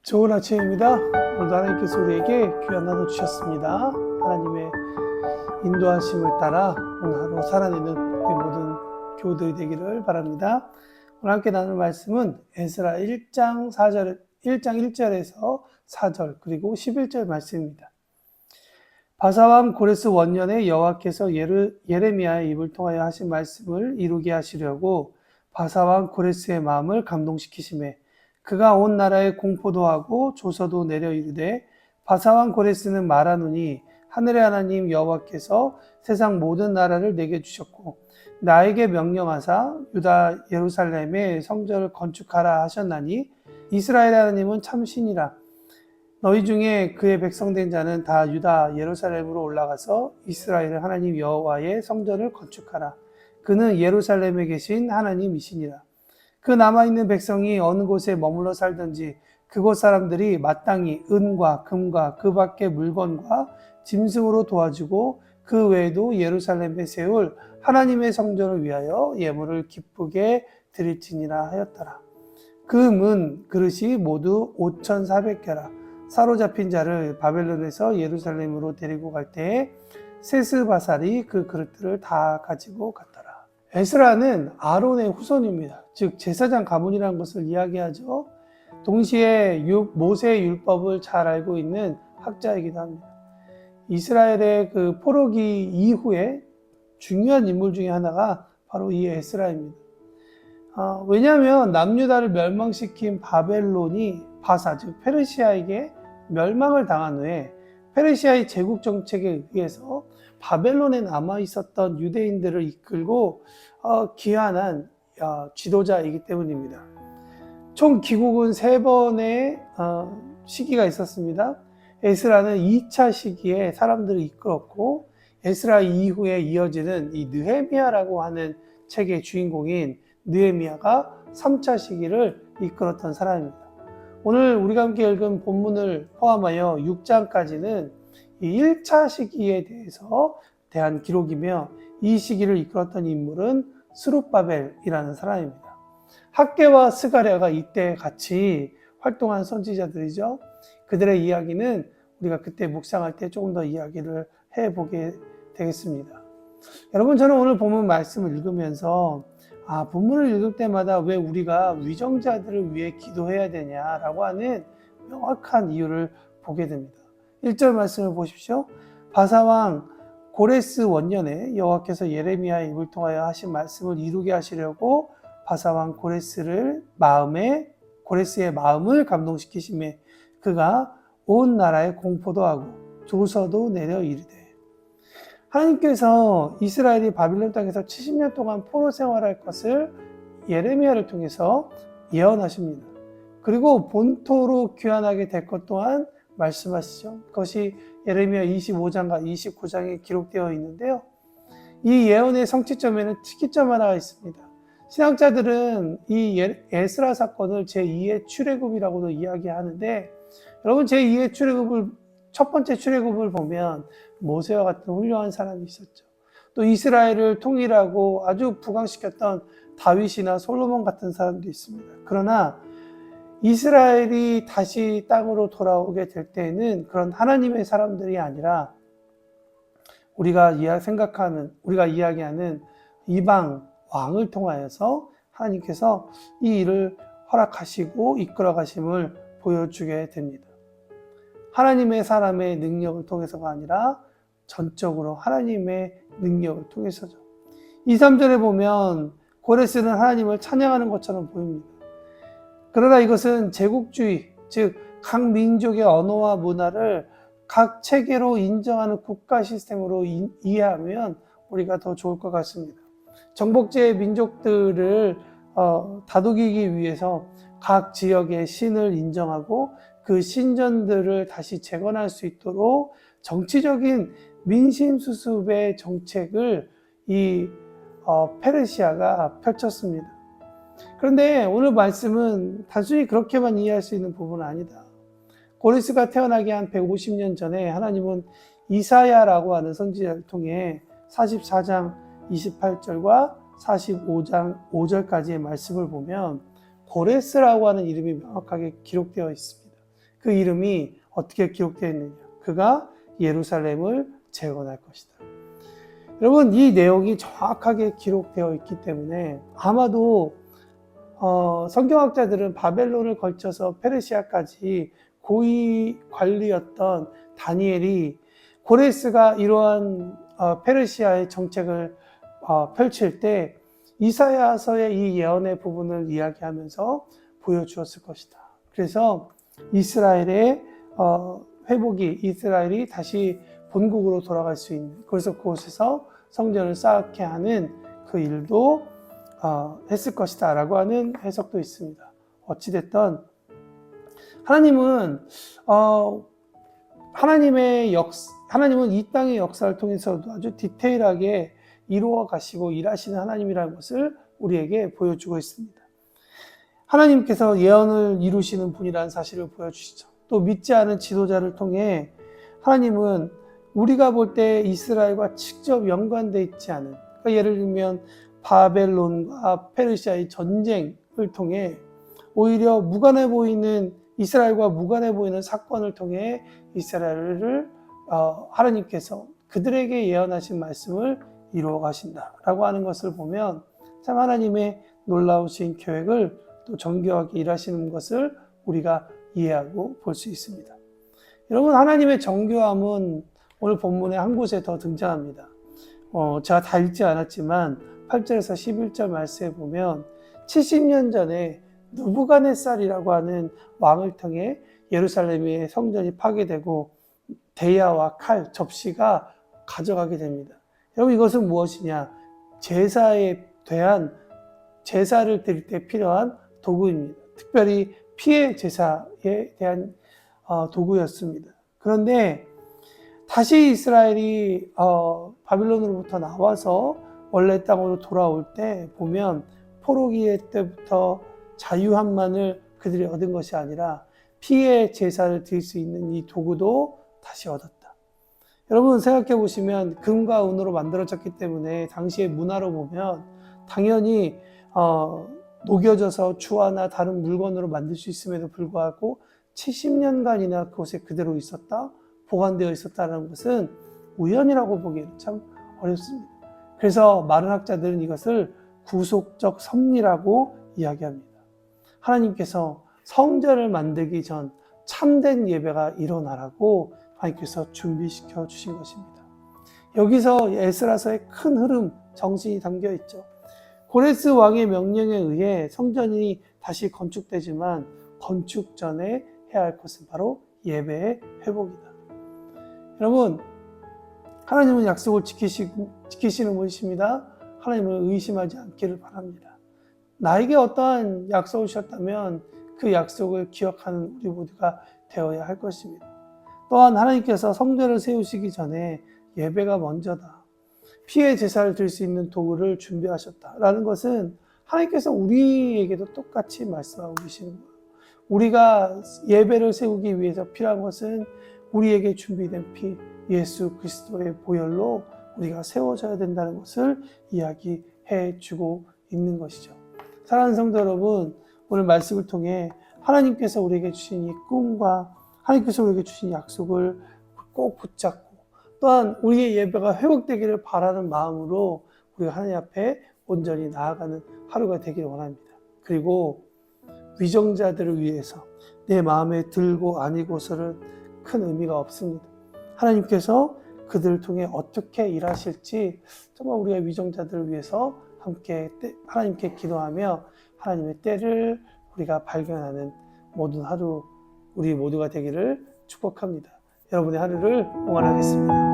좋은 아침입니다. 오늘도 하나님께서 우리에게 귀한 나눠 주셨습니다. 하나님의 인도하심을 따라 오늘 하루 살아내는 우리 모든 교우들이 되기를 바랍니다. 오늘 함께 나눌 말씀은 에스라 1장 1절에서 4절 그리고 11절 말씀입니다. 바사왕 고레스 원년에 여호와께서 예레미야의 입을 통하여 하신 말씀을 이루게 하시려고 바사왕 고레스의 마음을 감동시키시매 그가 온 나라에 공포도 하고 조서도 내려 이르되 바사왕 고레스는 말하노니 하늘의 하나님 여호와께서 세상 모든 나라를 내게 주셨고 나에게 명령하사 유다 예루살렘에 성전을 건축하라 하셨나니 이스라엘 하나님은 참 신이라. 너희 중에 그의 백성된 자는 다 유다 예루살렘으로 올라가서 이스라엘 하나님 여호와의 성전을 건축하라. 그는 예루살렘에 계신 하나님이시니라. 그 남아있는 백성이 어느 곳에 머물러 살든지 그곳 사람들이 마땅히 은과 금과 그 밖의 물건과 짐승으로 도와주고 그 외에도 예루살렘에 세울 하나님의 성전을 위하여 예물을 기쁘게 드릴지니라 하였더라. 그 문 그릇이 모두 5,400개라. 사로잡힌 자를 바벨론에서 예루살렘으로 데리고 갈 때에 세스바살이 그 그릇들을 다 가지고 갔더라. 에스라는 아론의 후손입니다. 즉 제사장 가문이라는 것을 이야기하죠. 동시에 모세의 율법을 잘 알고 있는 학자이기도 합니다. 이스라엘의 그 포로기 이후에 중요한 인물 중에 하나가 바로 이 에스라입니다. 왜냐하면 남유다를 멸망시킨 바벨론이 바사 즉 페르시아에게 멸망을 당한 후에 페르시아의 제국 정책에 의해서 바벨론에 남아 있었던 유대인들을 이끌고 귀환한 지도자이기 때문입니다. 총 귀국은 3번의 시기가 있었습니다. 에스라는 2차 시기에 사람들을 이끌었고 에스라 이후에 이어지는 이 느헤미야라고 하는 책의 주인공인 느헤미야가 3차 시기를 이끌었던 사람입니다. 오늘 우리가 함께 읽은 본문을 포함하여 6장까지는 이 1차 시기에 대한 기록이며 이 시기를 이끌었던 인물은 스룹바벨이라는 사람입니다. 학개와 스가랴가 이때 같이 활동한 선지자들이죠. 그들의 이야기는 우리가 그때 묵상할 때 조금 더 이야기를 해보게 되겠습니다. 여러분, 저는 오늘 본문 말씀을 읽으면서 본문을 읽을 때마다 왜 우리가 위정자들을 위해 기도해야 되냐라고 하는 명확한 이유를 보게 됩니다. 1절 말씀을 보십시오. 바사왕 고레스 원년에 여호와께서 예레미야의 입을 통하여 하신 말씀을 이루게 하시려고 바사왕 고레스의 마음을 감동시키시매 그가 온 나라에 공포도 하고 조서도 내려 이르되. 하나님께서 이스라엘이 바빌론 땅에서 70년 동안 포로 생활할 것을 예레미야를 통해서 예언하십니다. 그리고 본토로 귀환하게 될 것 또한 말씀하시죠. 그것이 예레미야 25장과 29장에 기록되어 있는데요. 이 예언의 성취점에는 특이점 하나가 있습니다. 신학자들은 이 에스라 사건을 제2의 출애굽이라고도 이야기하는데, 여러분 제2의 출애굽을 첫 번째 출애굽을 보면 모세와 같은 훌륭한 사람이 있었죠. 또 이스라엘을 통일하고 아주 부강시켰던 다윗이나 솔로몬 같은 사람도 있습니다. 그러나 이스라엘이 다시 땅으로 돌아오게 될 때에는 그런 하나님의 사람들이 아니라 우리가 이야기하는 이방 왕을 통하여서 하나님께서 이 일을 허락하시고 이끌어 가심을 보여주게 됩니다. 하나님의 사람의 능력을 통해서가 아니라 전적으로 하나님의 능력을 통해서죠. 2, 3절에 보면 고레스는 하나님을 찬양하는 것처럼 보입니다. 그러나 이것은 제국주의, 즉 각 민족의 언어와 문화를 각 체계로 인정하는 국가 시스템으로 이해하면 우리가 더 좋을 것 같습니다. 정복제 민족들을 다독이기 위해서 각 지역의 신을 인정하고 그 신전들을 다시 재건할 수 있도록 정치적인 민심 수습의 정책을 이 페르시아가 펼쳤습니다. 그런데 오늘 말씀은 단순히 그렇게만 이해할 수 있는 부분은 아니다. 고레스가 태어나기 한 150년 전에 하나님은 이사야라고 하는 선지자를 통해 44장 28절과 45장 5절까지의 말씀을 보면 고레스라고 하는 이름이 명확하게 기록되어 있습니다. 그 이름이 어떻게 기록되어 있느냐. 그가 예루살렘을 재건할 것이다. 여러분, 이 내용이 정확하게 기록되어 있기 때문에 아마도 성경학자들은 바벨론을 걸쳐서 페르시아까지 고위 관리였던 다니엘이 고레스가 이러한 페르시아의 정책을 펼칠 때 이사야서의 이 예언의 부분을 이야기하면서 보여주었을 것이다. 그래서 이스라엘의 회복이, 이스라엘이 다시 본국으로 돌아갈 수 있는, 그래서 그곳에서 성전을 쌓게 하는 그 일도 했을 것이다 라고 하는 해석도 있습니다. 어찌됐든 하나님은 하나님은 이 땅의 역사를 통해서도 아주 디테일하게 이루어 가시고 일하시는 하나님이라는 것을 우리에게 보여주고 있습니다. 하나님께서 예언을 이루시는 분이라는 사실을 보여주시죠. 또 믿지 않은 지도자를 통해 하나님은 우리가 볼 때 이스라엘과 직접 연관되어 있지 않은, 그러니까 예를 들면 바벨론과 페르시아의 전쟁을 통해 오히려 무관해 보이는, 이스라엘과 무관해 보이는 사건을 통해 이스라엘을 하나님께서 그들에게 예언하신 말씀을 이루어 가신다라고 하는 것을 보면 참 하나님의 놀라우신 계획을 또 정교하게 일하시는 것을 우리가 이해하고 볼 수 있습니다. 여러분, 하나님의 정교함은 오늘 본문의 한 곳에 더 등장합니다. 제가 다 읽지 않았지만 8절에서 11절 말씀에 보면 70년 전에 느부갓네살이라고 하는 왕을 통해 예루살렘의 성전이 파괴되고 대야와 칼, 접시가 가져가게 됩니다. 여러분, 이것은 무엇이냐? 제사에 대한, 제사를 드릴 때 필요한 도구입니다. 특별히 피의 제사에 대한 도구였습니다. 그런데 다시 이스라엘이 바빌론으로부터 나와서 원래 땅으로 돌아올 때 보면 포로기의 때부터 자유함만을 그들이 얻은 것이 아니라 피의 제사를 드릴 수 있는 이 도구도 다시 얻었다. 여러분, 생각해 보시면 금과 은으로 만들어졌기 때문에 당시의 문화로 보면 당연히 녹여져서 주화나 다른 물건으로 만들 수 있음에도 불구하고 70년간이나 그곳에 그대로 있었다, 보관되어 있었다는 것은 우연이라고 보기에는 참 어렵습니다. 그래서 많은 학자들은 이것을 구속적 섭리라고 이야기합니다. 하나님께서 성전을 만들기 전 참된 예배가 일어나라고 하나님께서 준비시켜 주신 것입니다. 여기서 에스라서의 큰 흐름, 정신이 담겨 있죠. 고레스 왕의 명령에 의해 성전이 다시 건축되지만 건축 전에 해야 할 것은 바로 예배의 회복이다. 여러분, 하나님은 약속을 지키시는 분이십니다. 하나님을 의심하지 않기를 바랍니다. 나에게 어떠한 약속을 주셨다면 그 약속을 기억하는 우리 모두가 되어야 할 것입니다. 또한 하나님께서 성전을 세우시기 전에 예배가 먼저다, 피의 제사를 드릴 수 있는 도구를 준비하셨다라는 것은 하나님께서 우리에게도 똑같이 말씀하고 계시는 거예요. 우리가 예배를 세우기 위해서 필요한 것은 우리에게 준비된 피, 예수 그리스도의 보혈로 우리가 세워져야 된다는 것을 이야기해 주고 있는 것이죠. 사랑하는 성도 여러분, 오늘 말씀을 통해 하나님께서 우리에게 주신 이 꿈과 하나님께서 우리에게 주신 약속을 꼭 붙잡고, 또한 우리의 예배가 회복되기를 바라는 마음으로 우리가 하나님 앞에 온전히 나아가는 하루가 되기를 원합니다. 그리고 위정자들을 위해서 내 마음에 들고 아니고서는 큰 의미가 없습니다. 하나님께서 그들을 통해 어떻게 일하실지 정말 우리가 위정자들을 위해서 함께 하나님께 기도하며 하나님의 때를 우리가 발견하는 모든 하루 우리 모두가 되기를 축복합니다. 여러분의 하루를 응원하겠습니다.